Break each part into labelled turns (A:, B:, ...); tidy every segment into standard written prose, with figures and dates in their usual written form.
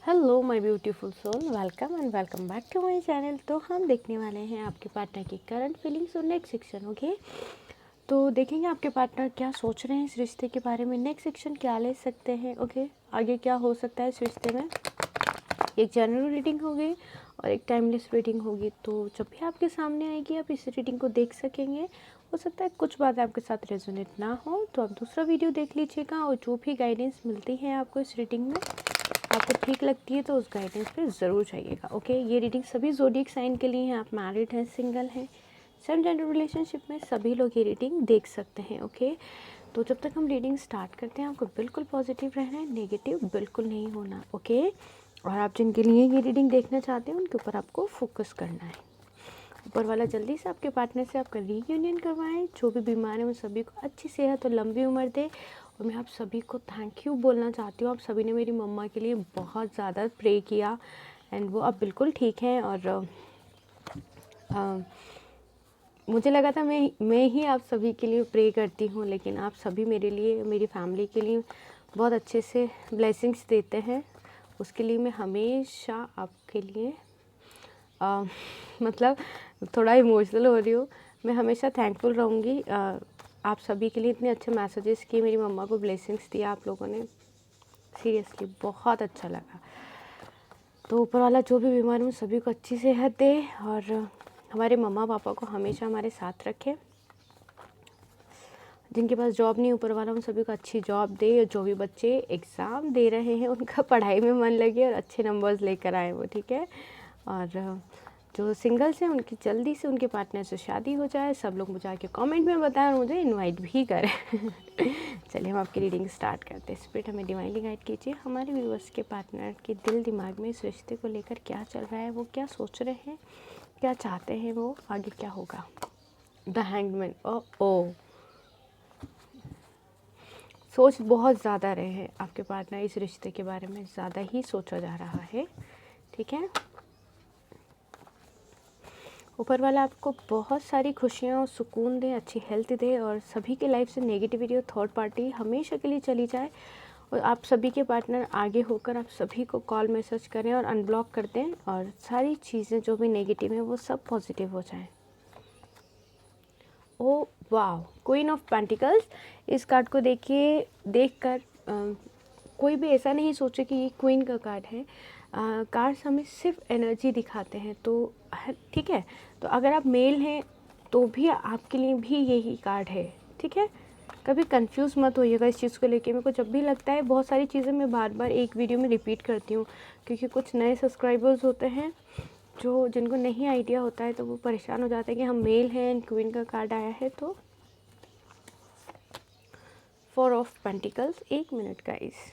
A: Hello my beautiful soul, welcome and welcome back to my channel. तो हम देखने वाले हैं आपके पार्टनर की करंट फीलिंग्स और नेक्स्ट सेक्शन। ओके, तो देखेंगे आपके पार्टनर क्या सोच रहे हैं इस रिश्ते के बारे में, नेक्स्ट सेक्शन क्या ले सकते हैं। ओके, आगे क्या हो सकता है इस रिश्ते में। एक जनरल रीडिंग होगी और एक टाइमलेस रीडिंग होगी। तो जब भी आपके सामने आएगी आप इस रीडिंग को देख सकेंगे। हो सकता है कुछ बात आपके साथ रेजोनेट ना हो तो आप दूसरा वीडियो देख लीजिएगा, और जो भी गाइडेंस मिलती है आपको इस रीडिंग में आपको ठीक लगती है तो उस गाइडेंस पे ज़रूर जाइएगा। ओके, ये रीडिंग सभी ज़ोडिएक साइन के लिए हैं। आप मैरिड हैं, सिंगल हैं, सेम जेंडर रिलेशनशिप में सभी लोग ये रीडिंग देख सकते हैं। ओके, तो जब तक हम रीडिंग स्टार्ट करते हैं आपको बिल्कुल पॉजिटिव रहना है, नेगेटिव बिल्कुल नहीं होना। ओके, और आप जिनके लिए ये रीडिंग देखना चाहते हैं उनके ऊपर आपको फोकस करना है। ऊपर वाला जल्दी से आपके पार्टनर से आपका रीयूनियन करवाएं। जो भी बीमार है उन सभी को अच्छी सेहत और लंबी उम्र दे। और मैं आप सभी को थैंक यू बोलना चाहती हूँ। आप सभी ने मेरी मम्मा के लिए बहुत ज़्यादा प्रे किया एंड वो अब बिल्कुल ठीक हैं। और मुझे लगा था मैं ही आप सभी के लिए प्रे करती हूँ, लेकिन आप सभी मेरे लिए, मेरी फैमिली के लिए बहुत अच्छे से ब्लेसिंग्स देते हैं। उसके लिए मैं हमेशा आपके लिए मतलब थोड़ा इमोशनल हो रही हूँ। मैं हमेशा थैंकफुल रहूँगी आप सभी के लिए। इतने अच्छे मैसेजेस किए, मेरी मम्मा को ब्लेसिंग्स दिया आप लोगों ने, सीरियसली बहुत अच्छा लगा। तो ऊपर वाला जो भी बीमार हूँ सभी को अच्छी सेहत दे और हमारे मम्मा पापा को हमेशा हमारे साथ रखे। जिनके पास जॉब नहीं, ऊपर वाला उन सभी को अच्छी जॉब दे। और जो भी बच्चे एग्ज़ाम दे रहे हैं उनका पढ़ाई में मन लगे और अच्छे नंबर्स लेकर आए वो, ठीक है। और जो सिंगल्स हैं उनकी जल्दी से उनके पार्टनर से शादी हो जाए। सब लोग मुझे आके कमेंट में बताएं और मुझे इनवाइट भी करें। चलिए हम आपकी रीडिंग स्टार्ट करते हैं। स्पिरिट हमें डिवाइनली गाइड कीजिए। हमारे व्यूअर्स के पार्टनर के दिल दिमाग में इस रिश्ते को लेकर क्या चल रहा है, वो क्या सोच रहे हैं, क्या चाहते हैं, वो आगे क्या होगा। The hangman. ओ सोच बहुत ज़्यादा रहे हैं आपके पार्टनर इस रिश्ते के बारे में, ज़्यादा ही सोचा जा रहा है, ठीक है। ऊपर वाला आपको बहुत सारी खुशियाँ और सुकून दे, अच्छी हेल्थ दे और सभी के लाइफ से नेगेटिविटी और थर्ड पार्टी हमेशा के लिए चली जाए। और आप सभी के पार्टनर आगे होकर आप सभी को कॉल मैसेज करें और अनब्लॉक कर दें और सारी चीज़ें जो भी नेगेटिव हैं वो सब पॉजिटिव हो जाएं। ओ वाह, क्वीन ऑफ पेंटिकल्स। इस कार्ड को देखिए, देखकर कोई भी ऐसा नहीं सोचे कि ये क्वीन का कार्ड है। कार्ड्स हमें सिर्फ एनर्जी दिखाते हैं, तो ठीक है। तो अगर आप मेल हैं तो भी आपके लिए भी यही कार्ड है, ठीक है। कभी कंफ्यूज मत होइएगा इस चीज़ को लेके। मेरे को जब भी लगता है बहुत सारी चीज़ें मैं बार बार एक वीडियो में रिपीट करती हूँ, क्योंकि कुछ नए सब्सक्राइबर्स होते हैं जो जिनको नहीं आइडिया होता है, तो वो परेशान हो जाते हैं कि हम मेल हैं एंड क्वीन का कार्ड आया है। तो 4 of pentacles, 1 minute guys.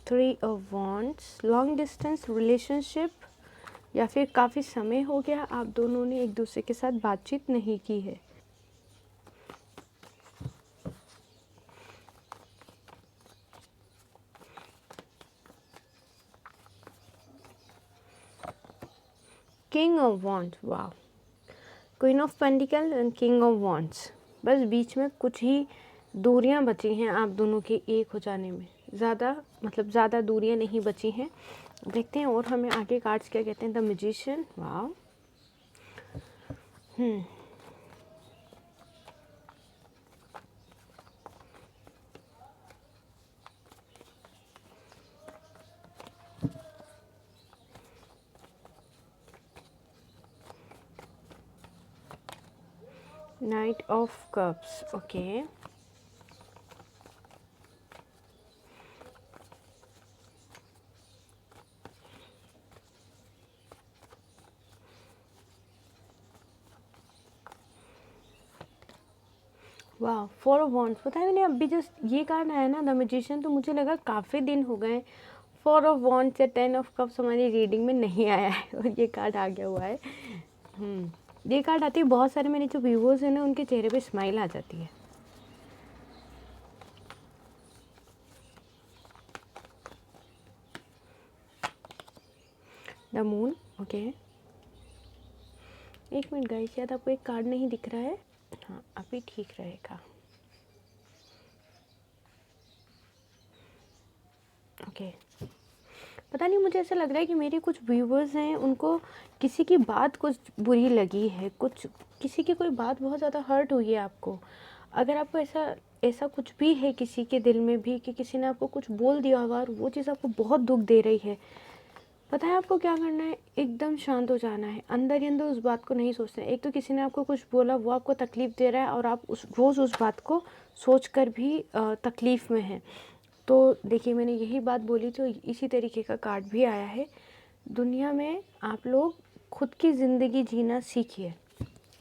A: Three of wands, long distance relationship, या फिर काफ़ी समय हो गया आप दोनों ने एक दूसरे के साथ बातचीत नहीं की है। किंग ऑफ वॉन्ड्स, वाह, queen of pentacle and king of wands. बस बीच में कुछ ही दूरियां बची हैं आप दोनों के एक हो जाने में, ज़्यादा मतलब ज़्यादा दूरियां नहीं बची हैं। देखते हैं और हमें आगे कार्ड्स क्या कहते हैं। द मैजिशियन, वाह, नाइट ऑफ कप्स, ओके। वाह, 4 ऑफ वॉन्ड्स। पता है मैंने अभी जस्ट ये कार्ड आया ना द मैजिशियन, तो मुझे लगा काफ़ी दिन हो गए 4 ऑफ वॉन्ड्स या 10 ऑफ कप्स हमारी रीडिंग में नहीं आया है और ये कार्ड आ गया हुआ है। ये कार्ड आती है बहुत सारे मेरे जो व्यूवर्स हैं ना उनके चेहरे पे स्माइल आ जाती है। The moon, okay. एक मिनट गाइस, शायद आपको एक कार्ड नहीं दिख रहा है। हाँ, अभी ठीक रहेगा। ओके, पता नहीं, मुझे ऐसा लग रहा है कि मेरे कुछ व्यूवर्स हैं, उनको किसी की बात कुछ बुरी लगी है, कुछ किसी की कोई बात बहुत ज़्यादा हर्ट हुई है आपको। अगर आपको ऐसा ऐसा कुछ भी है किसी के दिल में भी कि किसी ने आपको कुछ बोल दिया होगा और वो चीज़ आपको बहुत दुख दे रही है, पता है आपको क्या करना है? एकदम शांत हो जाना है, अंदर ही अंदर उस बात को नहीं सोचना है। एक तो किसी ने आपको कुछ बोला, वो आपको तकलीफ़ दे रहा है और आप रोज़ उस बात को सोच कर भी तकलीफ़ में हैं। तो देखिए, मैंने यही बात बोली तो इसी तरीके का कार्ड भी आया है। दुनिया में आप लोग खुद की ज़िंदगी जीना सीखिए।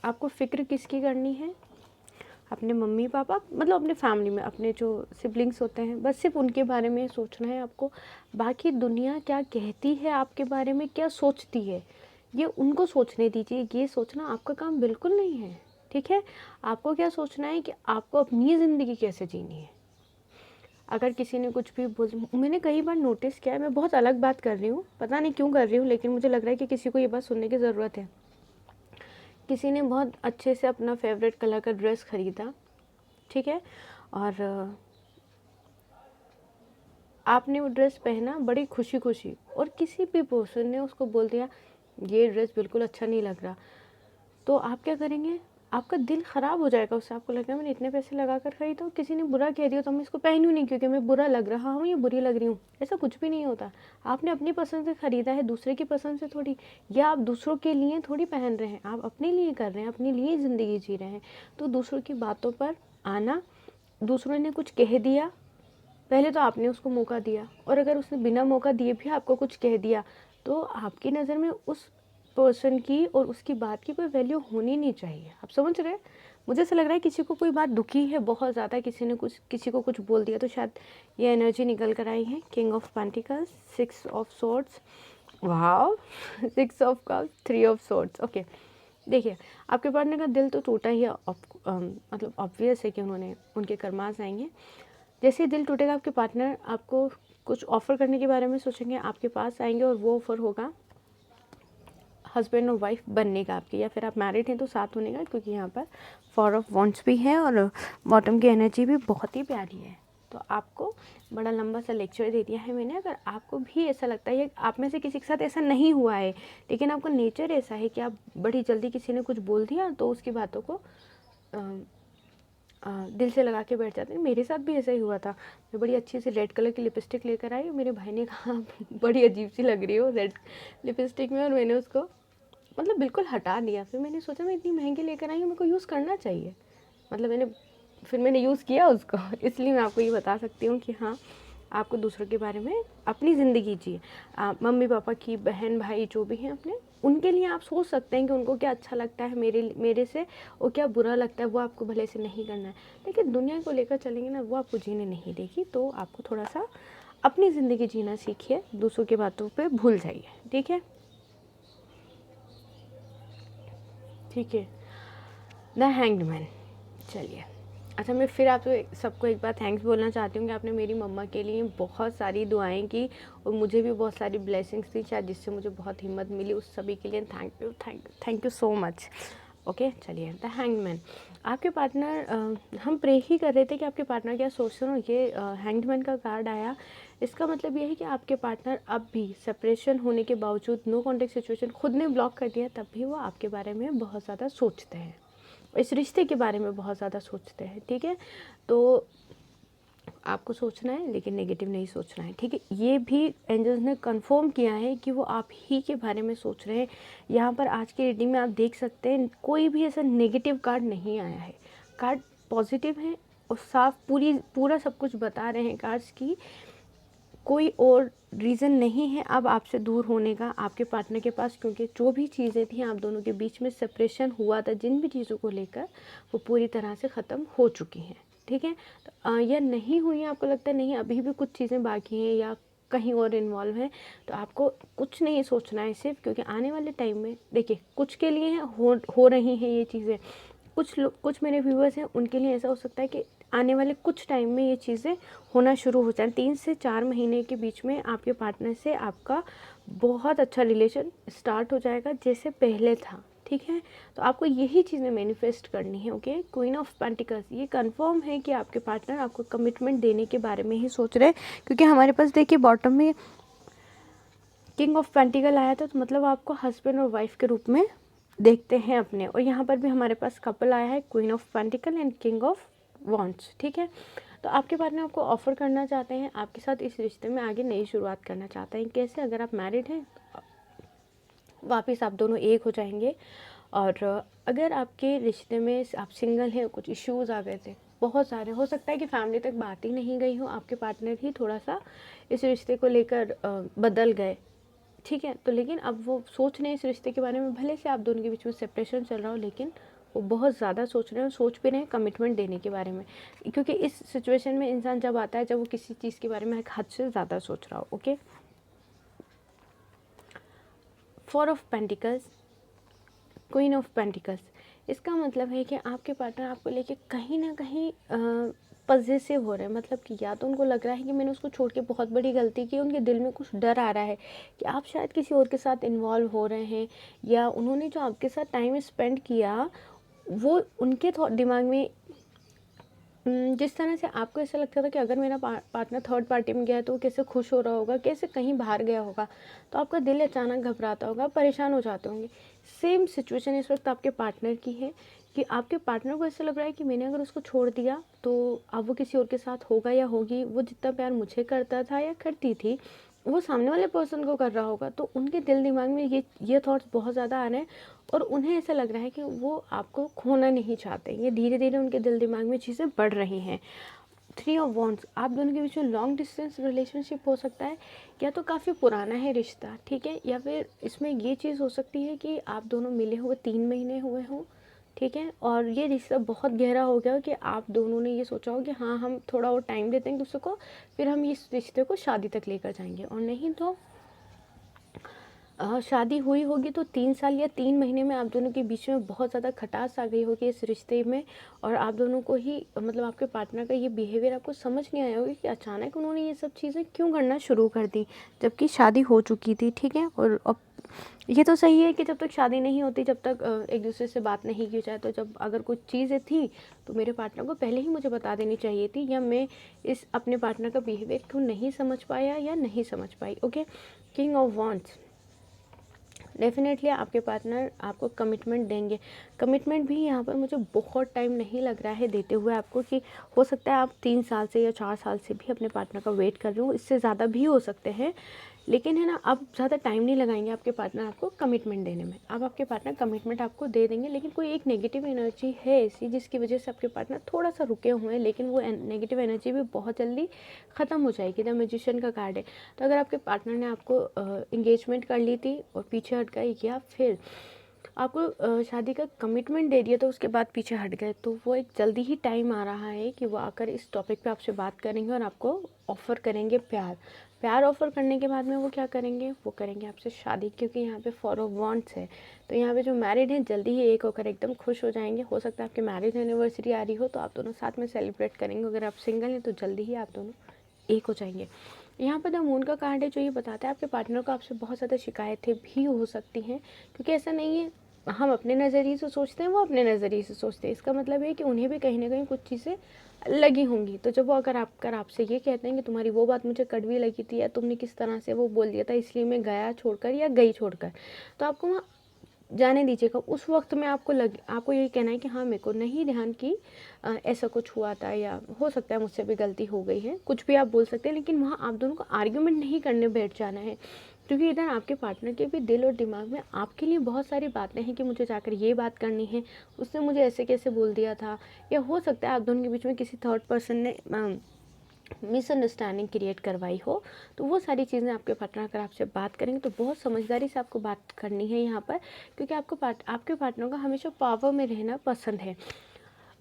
A: आपको फ़िक्र किसकी करनी है? अपने मम्मी पापा, मतलब अपने फैमिली में अपने जो सिबलिंग्स होते हैं, बस सिर्फ उनके बारे में सोचना है आपको। बाकी दुनिया क्या कहती है आपके बारे में, क्या सोचती है, ये उनको सोचने दीजिए। ये सोचना आपका काम बिल्कुल नहीं है, ठीक है? आपको क्या सोचना है कि आपको अपनी ज़िंदगी कैसे जीनी है। अगर किसी ने कुछ भी मैंने कई बार नोटिस किया है, मैं बहुत अलग बात कर रही हूँ, पता नहीं क्यों कर रही हूँ, लेकिन मुझे लग रहा है कि किसी को ये बात सुनने की ज़रूरत है। किसी ने बहुत अच्छे से अपना फेवरेट कलर का ड्रेस ख़रीदा, ठीक है, और आपने वो ड्रेस पहना बड़ी खुशी खुशी, और किसी भी पर्सन ने उसको बोल दिया ये ड्रेस बिल्कुल अच्छा नहीं लग रहा, तो आप क्या करेंगे? आपका दिल ख़राब हो जाएगा उससे। आपको लगेगा मैंने इतने पैसे लगा कर खरीदा और किसी ने बुरा कह दिया तो मैं इसको पहनूँ नहीं क्योंकि मैं बुरा लग रहा हूँ या बुरी लग रही हूँ। ऐसा कुछ भी नहीं होता। आपने अपनी पसंद से ख़रीदा है, दूसरे की पसंद से थोड़ी, या आप दूसरों के लिए थोड़ी पहन रहे हैं, आप अपने लिए कर रहे हैं, अपने लिए ज़िंदगी जी रहे हैं। तो दूसरों की बातों पर आना, दूसरों ने कुछ कह दिया, पहले तो आपने उसको मौका दिया, और अगर उसने बिना मौका दिए भी आपको कुछ कह दिया तो आपकी नज़र में उस पर्सन की और उसकी बात की कोई वैल्यू होनी नहीं चाहिए। आप समझ रहे हैं? मुझे ऐसा लग रहा है किसी को कोई बात दुखी है बहुत ज़्यादा, किसी को कुछ बोल दिया, तो शायद ये एनर्जी निकल कर आई है। King of pentacles, 6 of swords, wow, 6 of cups, 3 of swords. Okay, देखिए, आपके पार्टनर का दिल तो टूटा ही है, मतलब ऑब्वियस है कि उनके कर्मास आएंगे। जैसे ही दिल टूटेगा, आपके पार्टनर आपको कुछ ऑफ़र करने के बारे में सोचेंगे, आपके पास आएंगे और वो ऑफ़र होगा हस्बैंड और वाइफ बनने का आपके, या फिर आप मैरिड हैं तो साथ होने का, क्योंकि यहाँ पर 4 ऑफ वॉन्ड्स भी है और बॉटम की एनर्जी भी बहुत ही प्यारी है। तो आपको बड़ा लंबा सा लेक्चर दे दिया है मैंने। अगर आपको भी ऐसा लगता है, आप में से किसी के साथ ऐसा नहीं हुआ है, लेकिन आपका नेचर ऐसा है कि आप बड़ी जल्दी किसी ने कुछ बोल दिया तो उसकी बातों को दिल से लगा के बैठ जाते हैं। मेरे साथ भी ऐसा ही हुआ था। मैं बड़ी अच्छी सी रेड कलर की लिपस्टिक लेकर आई और मेरे भाई ने कहा बड़ी अजीब सी लग रही हो रेड लिपस्टिक में, और मैंने उसको मतलब बिल्कुल हटा दिया। फिर मैंने सोचा मैं इतनी महंगी लेकर आई हूँ, मेरे को यूज़ करना चाहिए। मतलब मैंने यूज़ किया उसको। इसलिए मैं आपको ये बता सकती हूँ कि हाँ, आपको दूसरों के बारे में अपनी ज़िंदगी जिए। मम्मी पापा की, बहन भाई जो भी हैं अपने, उनके लिए आप सोच सकते हैं कि उनको क्या अच्छा लगता है मेरे से, और क्या बुरा लगता है, वो आपको भले से नहीं करना है। लेकिन दुनिया को लेकर चलेंगे ना, वो आपको जीने नहीं देगी। तो आपको थोड़ा सा अपनी ज़िंदगी जीना सीखिए, दूसरों की बातों पे भूल जाइए, ठीक है? ठीक है। The hanged man. चलिए, अच्छा, मैं फिर आपको सबको एक बार थैंक्स बोलना चाहती हूँ कि आपने मेरी मम्मा के लिए बहुत सारी दुआएं की और मुझे भी बहुत सारी ब्लेसिंग्स दी, शायद जिससे मुझे बहुत हिम्मत मिली। उस सभी के लिए thank you so much. Okay, चलिए, द हैंग्ड मैन। आपके पार्टनर, हम प्रे ही कर रहे थे कि आपके पार्टनर क्या सोच रहे हो। ये हैंग्ड मैन का कार्ड आया, इसका मतलब ये है कि आपके पार्टनर अब भी सेपरेशन होने के बावजूद, नो कॉन्टेक्ट सिचुएशन, खुद ने ब्लॉक कर दिया, तब भी वो आपके बारे में बहुत ज़्यादा सोचते हैं, इस रिश्ते के बारे में बहुत ज़्यादा सोचते हैं, ठीक है? तो आपको सोचना है, लेकिन नेगेटिव नहीं सोचना है, ठीक है? ये भी एंजल्स ने कंफर्म किया है कि वो आप ही के बारे में सोच रहे हैं। यहाँ पर आज की रीडिंग में आप देख सकते हैं, कोई भी ऐसा नेगेटिव कार्ड नहीं आया है। कार्ड पॉजिटिव है और साफ पूरा सब कुछ बता रहे हैं कार्ड्स की। कोई और रीज़न नहीं है अब आपसे दूर होने का आपके पार्टनर के पास, क्योंकि जो भी चीज़ें थी आप दोनों के बीच में, सेपरेशन हुआ था जिन भी चीज़ों को लेकर, वो पूरी तरह से ख़त्म हो चुकी हैं, ठीक है? तो या नहीं हुई है, आपको लगता है नहीं अभी भी कुछ चीज़ें बाकी हैं या कहीं और इन्वॉल्व हैं, तो आपको कुछ नहीं सोचना है सिर्फ, क्योंकि आने वाले टाइम में देखिए कुछ के लिए हो रही हैं ये चीज़ें, कुछ मेरे व्यूअर्स हैं उनके लिए ऐसा हो सकता है कि आने वाले कुछ टाइम में ये चीज़ें होना शुरू हो जाए। 3 से 4 महीने के बीच में आपके पार्टनर से आपका बहुत अच्छा रिलेशन स्टार्ट हो जाएगा, जैसे पहले था, ठीक है। तो आपको यही चीज़ें मैनिफेस्ट करनी है। ओके, क्वीन ऑफ पेंटिकल्स, ये कंफर्म है कि आपके पार्टनर आपको कमिटमेंट देने के बारे में ही सोच रहे हैं, क्योंकि हमारे पास देखिए बॉटम में किंग ऑफ पेंटिकल आया था, तो मतलब आपको हस्बैंड और वाइफ के रूप में देखते हैं अपने। और यहाँ पर भी हमारे पास कपल आया है, queen of pentacle and king of wands, ठीक है। तो आपके पार्टनर आपको ऑफर करना चाहते हैं, आपके साथ इस रिश्ते में आगे नई शुरुआत करना चाहते हैं। कैसे? अगर आप मैरिड हैं वापस आप दोनों एक हो जाएंगे, और अगर आपके रिश्ते में आप सिंगल हैं, कुछ इश्यूज़ आ गए थे बहुत सारे, हो सकता है कि फैमिली तक बात ही नहीं गई हो, आपके पार्टनर ही थोड़ा सा इस रिश्ते को लेकर बदल गए, ठीक है। तो लेकिन अब वो सोच रहे हैं इस रिश्ते के बारे में, भले से आप दोनों के बीच में सेपरेशन चल रहा हो, लेकिन वो बहुत ज़्यादा सोच रहे हैं, सोच भी रहे हैं कमिटमेंट देने के बारे में, क्योंकि इस सिचुएशन में इंसान जब आता है जब वो किसी चीज़ के बारे में हद से ज़्यादा सोच रहा हो। Okay, 4 of pentacles, queen of pentacles, इसका मतलब है कि आपके पार्टनर आपको लेके कहीं ना कहीं पॉजिटिव हो रहे हैं। मतलब कि या तो उनको लग रहा है कि मैंने उसको छोड़ के बहुत बड़ी गलती की, उनके दिल में कुछ डर आ रहा है कि आप शायद किसी और के साथ इन्वॉल्व हो रहे हैं, या उन्होंने जो आपके साथ टाइम स्पेंड किया वो उनके दिमाग में जिस तरह से आपको ऐसा लगता था कि अगर मेरा पार्टनर थर्ड पार्टी में गया है तो वो कैसे खुश हो रहा होगा, कैसे कहीं बाहर गया होगा, तो आपका दिल अचानक घबराता होगा, परेशान हो जाते होंगे। सेम सिचुएशन इस वक्त आपके पार्टनर की है कि आपके पार्टनर को ऐसा लग रहा है कि मैंने अगर उसको छोड़ दिया तो अब वो किसी और के साथ होगा या होगी, वो जितना प्यार मुझे करता था या करती थी वो सामने वाले पर्सन को कर रहा होगा। तो उनके दिल दिमाग में ये थॉट्स बहुत ज़्यादा आ रहे हैं, और उन्हें ऐसा लग रहा है कि वो आपको खोना नहीं चाहते। ये धीरे धीरे उनके दिल दिमाग में चीज़ें बढ़ रही हैं। 3 ऑफ वॉन्ड्स, आप दोनों के बीच में लॉन्ग डिस्टेंस रिलेशनशिप हो सकता है, या तो काफ़ी पुराना है रिश्ता, ठीक है, या फिर इसमें ये चीज़ हो सकती है कि आप दोनों मिले हुए 3 महीने हुए हों, ठीक है, और ये रिश्ता बहुत गहरा हो गया हो कि आप दोनों ने ये सोचा हो कि हाँ हम थोड़ा और टाइम देते हैं दूसरे को, फिर हम इस रिश्ते को शादी तक लेकर जाएंगे। और नहीं तो शादी हुई होगी तो 3 साल या 3 महीने में आप दोनों के बीच में बहुत ज़्यादा खटास आ गई होगी इस रिश्ते में, और आप दोनों को ही मतलब आपके पार्टनर का ये बिहेवियर आपको समझ नहीं आया होगा कि अचानक उन्होंने ये सब चीज़ें क्यों करना शुरू कर दी जबकि शादी हो चुकी थी, ठीक है। और अब ये तो सही है कि जब तक शादी नहीं होती, जब तक एक दूसरे से बात नहीं की जाए, तो जब अगर कुछ चीज़ें थी तो मेरे पार्टनर को पहले ही मुझे बता देनी चाहिए थी, या मैं इस अपने पार्टनर का बिहेवियर क्यों नहीं समझ पाया या नहीं समझ पाई। Okay, king of wands, definitely आपके पार्टनर आपको कमिटमेंट देंगे। कमिटमेंट भी यहाँ पर मुझे बहुत टाइम नहीं लग रहा है देते हुए आपको, कि हो सकता है आप 3 साल से या 4 साल से भी अपने पार्टनर का वेट कर रहे हो, इससे ज़्यादा भी हो सकते हैं, लेकिन है ना आप ज़्यादा टाइम नहीं लगाएंगे आपके पार्टनर आपको कमिटमेंट देने में। अब आपके पार्टनर कमिटमेंट आपको दे देंगे, लेकिन कोई एक नेगेटिव एनर्जी है ऐसी जिसकी वजह से आपके पार्टनर थोड़ा सा रुके हुए हैं, लेकिन वो नेगेटिव एनर्जी भी बहुत जल्दी ख़त्म हो जाएगी। द मैजिशियन का कार्ड है। तो अगर आपके पार्टनर ने आपको इंगेजमेंट कर ली थी और पीछे हट गए, या फिर आपको शादी का कमिटमेंट दे दिया तो उसके बाद पीछे हट गए, तो वो एक जल्दी ही टाइम आ रहा है कि वो आकर इस टॉपिक पे आपसे बात करेंगे और आपको ऑफ़र करेंगे प्यार। प्यार ऑफ़र करने के बाद में वो क्या करेंगे, वो करेंगे आपसे शादी, क्योंकि यहाँ पे 4 ऑफ वॉन्ड्स है। तो यहाँ पे जो मैरिड हैं जल्दी ही एक होकर एकदम खुश हो जाएंगे। हो सकता है आपकी मैरिज एनिवर्सरी आ रही हो तो आप दोनों साथ में सेलिब्रेट करेंगे। अगर आप सिंगल हैं तो जल्दी ही आप दोनों एक हो जाएंगे। यहाँ पर द मून का कार्ड है जो ये बताता है आपके पार्टनर को आपसे बहुत ज़्यादा शिकायतें भी हो सकती हैं, क्योंकि ऐसा नहीं है हम अपने नज़रिए से सोचते हैं, वो अपने नज़रिए से सोचते हैं। इसका मतलब है कि उन्हें भी कहीं ना कहीं कुछ चीज़ें लगी होंगी। तो जब वो अगर आपसे ये कहते हैं कि तुम्हारी वो बात मुझे कड़वी लगी थी, या तुमने किस तरह से वो बोल दिया था इसलिए मैं गया छोड़कर या गई छोड़कर, तो आपको वहाँ जाने दीजिएगा। उस वक्त में आपको यही कहना है कि हाँ मेरे को नहीं ध्यान की ऐसा कुछ हुआ था, या हो सकता है मुझसे भी गलती हो गई है, कुछ भी आप बोल सकते हैं, लेकिन वहाँ आप दोनों को आर्ग्यूमेंट नहीं करने बैठ जाना है, क्योंकि इधर आपके पार्टनर के भी दिल और दिमाग में आपके लिए बहुत सारी बातें हैं कि मुझे जाकर ये बात करनी है, उसने मुझे ऐसे कैसे बोल दिया था, या हो सकता है आप दोनों के बीच में किसी थर्ड पर्सन ने मिसअंडरस्टैंडिंग क्रिएट करवाई हो। तो वो सारी चीज़ें आपके पार्टनर अगर आपसे बात करेंगे तो बहुत समझदारी से आपको बात करनी है यहाँ पर, क्योंकि आपके पार्टनर को हमेशा पावर में रहना पसंद है।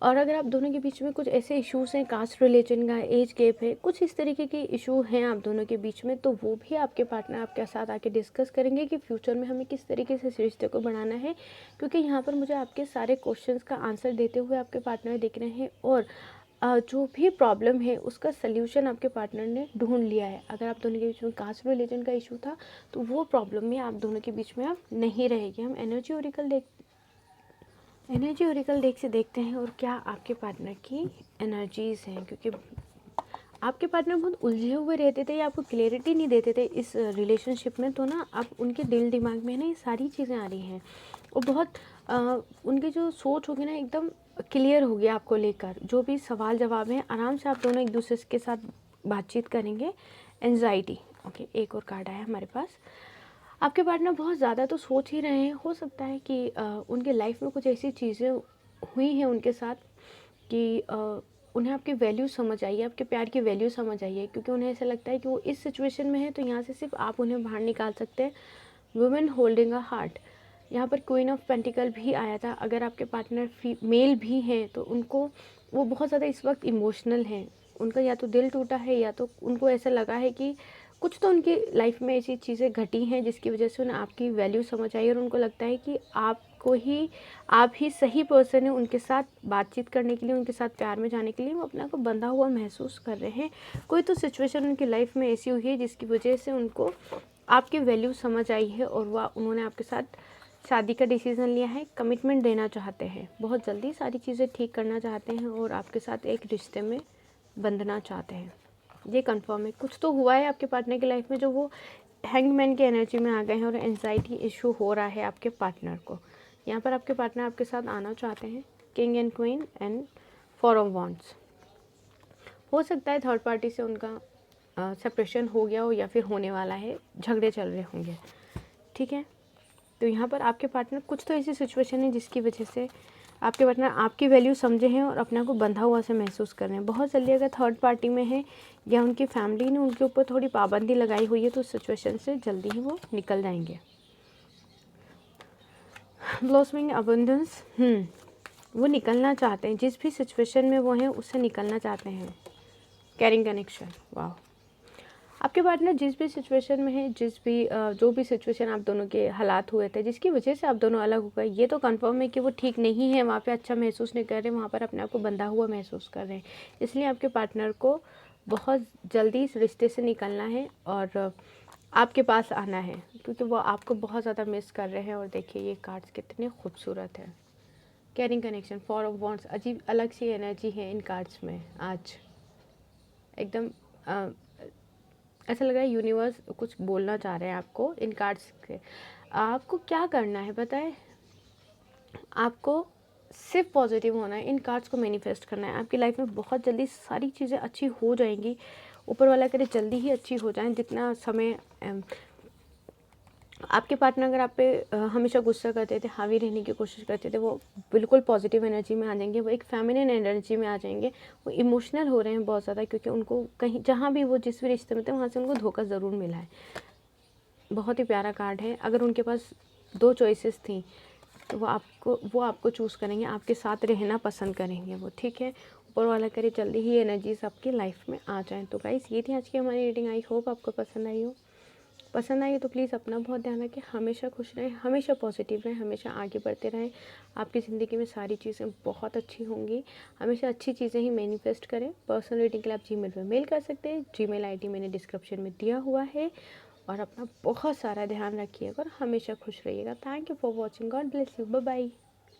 A: और अगर आप दोनों के बीच में कुछ ऐसे इश्यूज़ हैं, कास्ट रिलीजन का, एज गैप है, कुछ इस तरीके के इशू हैं आप दोनों के बीच में, तो वो भी आपके पार्टनर आपके साथ आके डिस्कस करेंगे कि फ्यूचर में हमें किस तरीके से इस रिश्ते को बढ़ाना है। क्योंकि यहाँ पर मुझे आपके सारे क्वेश्चंस का आंसर देते हुए आपके पार्टनर दिख रहे हैं, और जो भी प्रॉब्लम है उसका सल्यूशन आपके पार्टनर ने ढूंढ लिया है। अगर आप दोनों के बीच में कास्ट रिलीजन का इशू था तो वो प्रॉब्लम में आप दोनों के बीच में अब नहीं रहेगी। हम energy Oracle energy Oracle deck से देखते हैं और क्या आपके पार्टनर की एनर्जीज़ हैं, क्योंकि आपके पार्टनर बहुत उलझे हुए रहते थे या आपको क्लैरिटी नहीं देते थे इस रिलेशनशिप में, तो ना अब उनके दिल दिमाग में ना ये सारी चीज़ें आ रही हैं और बहुत उनकी जो सोच होगी ना एकदम क्लियर होगी आपको लेकर। जो भी सवाल जवाब हैं आराम से आप दोनों एक दूसरे के साथ बातचीत करेंगे। एंजाइटी, ओके, एक और कार्ड आया हमारे पास। आपके पार्टनर बहुत ज़्यादा तो सोच ही रहे हैं, हो सकता है कि उनके लाइफ में कुछ ऐसी चीज़ें हुई हैं उनके साथ कि उन्हें आपकी वैल्यू समझ आई है, आपके प्यार की वैल्यू समझ आई है, क्योंकि उन्हें ऐसा लगता है कि वो इस सिचुएशन में है तो यहाँ से सिर्फ आप उन्हें बाहर निकाल सकते हैं। वुमेन होल्डिंग अ हार्ट, यहाँ पर क्वीन ऑफ पेंटिकल भी आया था। अगर आपके पार्टनर मेल भी हैं तो उनको वो बहुत ज़्यादा इस वक्त इमोशनल हैं। उनका या तो दिल टूटा है या तो उनको ऐसा लगा है कि कुछ तो उनकी लाइफ में ऐसी चीज़ें घटी हैं जिसकी वजह से उन्हें आपकी वैल्यू समझ आई और उनको लगता है कि आप ही सही पर्सन है उनके साथ बातचीत करने के लिए, उनके साथ प्यार में जाने के लिए। वो अपने आप को बंधा हुआ महसूस कर रहे हैं। कोई तो सिचुएशन उनकी लाइफ में ऐसी हुई है जिसकी वजह से उनको आपकी वैल्यू समझ आई है और उन्होंने आपके साथ शादी का डिसीज़न लिया है, कमिटमेंट देना चाहते हैं, बहुत जल्दी सारी चीज़ें ठीक करना चाहते हैं और आपके साथ एक रिश्ते में बंधना चाहते हैं। ये कंफर्म है, कुछ तो हुआ है आपके पार्टनर की लाइफ में जो वो हैंगमैन की एनर्जी में आ गए हैं और एंजाइटी इशू हो रहा है आपके पार्टनर को। यहाँ पर आपके पार्टनर आपके साथ आना चाहते हैं। King and queen and four of wands. हो सकता है थर्ड पार्टी से उनका सेपरेशन हो गया हो या फिर होने वाला है, झगड़े चल रहे होंगे, ठीक है। तो यहाँ पर आपके पार्टनर कुछ तो ऐसी सिचुएशन है जिसकी वजह से आपके पार्टनर आपकी वैल्यू समझे हैं और अपने आप को बंधा हुआ से महसूस कर रहे हैं। बहुत जल्दी अगर थर्ड पार्टी में है या उनकी फैमिली ने उनके ऊपर थोड़ी पाबंदी लगाई हुई है तो उस सिचुएशन से जल्दी ही वो निकल जाएंगे। ब्लॉसमिंग अबंडेंस, वो निकलना चाहते हैं जिस भी सिचुएशन में वो हैं उससे निकलना चाहते हैं। कैरिंग कनेक्शन, वाह। आपके पार्टनर जिस भी सिचुएशन में है, जो भी सिचुएशन आप दोनों के हालात हुए थे जिसकी वजह से आप दोनों अलग हो गए, ये तो कंफर्म है कि वो ठीक नहीं है, वहाँ पे अच्छा महसूस नहीं कर रहे, वहाँ पर अपने आप को बंधा हुआ महसूस कर रहे हैं। इसलिए आपके पार्टनर को बहुत जल्दी इस रिश्ते से निकलना है और आपके पास आना है, क्योंकि वो आपको बहुत ज़्यादा मिस कर रहे हैं। और देखिए ये कार्ड्स कितने खूबसूरत हैं। Carrying connection, four of wands, अजीब अलग सी एनर्जी है इन कार्ड्स में आज। एकदम ऐसा लग रहा है यूनिवर्स कुछ बोलना चाह रहे हैं आपको इन कार्ड्स के। आपको क्या करना है पता है, आपको सिर्फ पॉजिटिव होना है, इन कार्ड्स को मैनिफेस्ट करना है। आपकी लाइफ में बहुत जल्दी सारी चीज़ें अच्छी हो जाएंगी। ऊपर वाला करे जल्दी ही अच्छी हो जाएं। जितना समय आपके पार्टनर अगर आप पे हमेशा गुस्सा करते थे, हावी रहने की कोशिश करते थे, वो बिल्कुल पॉजिटिव एनर्जी में आ जाएंगे, वो एक फेमिनिन एनर्जी में आ जाएंगे। वो इमोशनल हो रहे हैं बहुत ज़्यादा, क्योंकि उनको कहीं जहाँ भी वो जिस भी रिश्ते में थे वहाँ से उनको धोखा ज़रूर मिला है। बहुत ही प्यारा कार्ड है। अगर उनके पास दो चॉइसेस थी तो वो आपको चूज़ करेंगे, आपके साथ रहना पसंद करेंगे वो, ठीक है। ऊपर वाला करे जल्दी ही एनर्जीज आपकी लाइफ में आ जाएँ। तो गाइस ये थी आज की हमारी रीडिंग। आई होप आपको पसंद आई हो। पसंद आई तो प्लीज़ अपना बहुत ध्यान रखें, हमेशा खुश रहें, हमेशा पॉजिटिव रहें, हमेशा आगे बढ़ते रहें। आपकी ज़िंदगी में सारी चीज़ें बहुत अच्छी होंगी। हमेशा अच्छी चीज़ें ही मैनिफेस्ट करें। पर्सनल रीडिंग के लिए आप जीमेल पर मेल कर सकते हैं। जीमेल आईडी मैंने डिस्क्रिप्शन में दिया हुआ है। और अपना बहुत सारा ध्यान रखिएगा और हमेशा खुश रहिएगा। Thank you for watching. God bless you. Bye bye.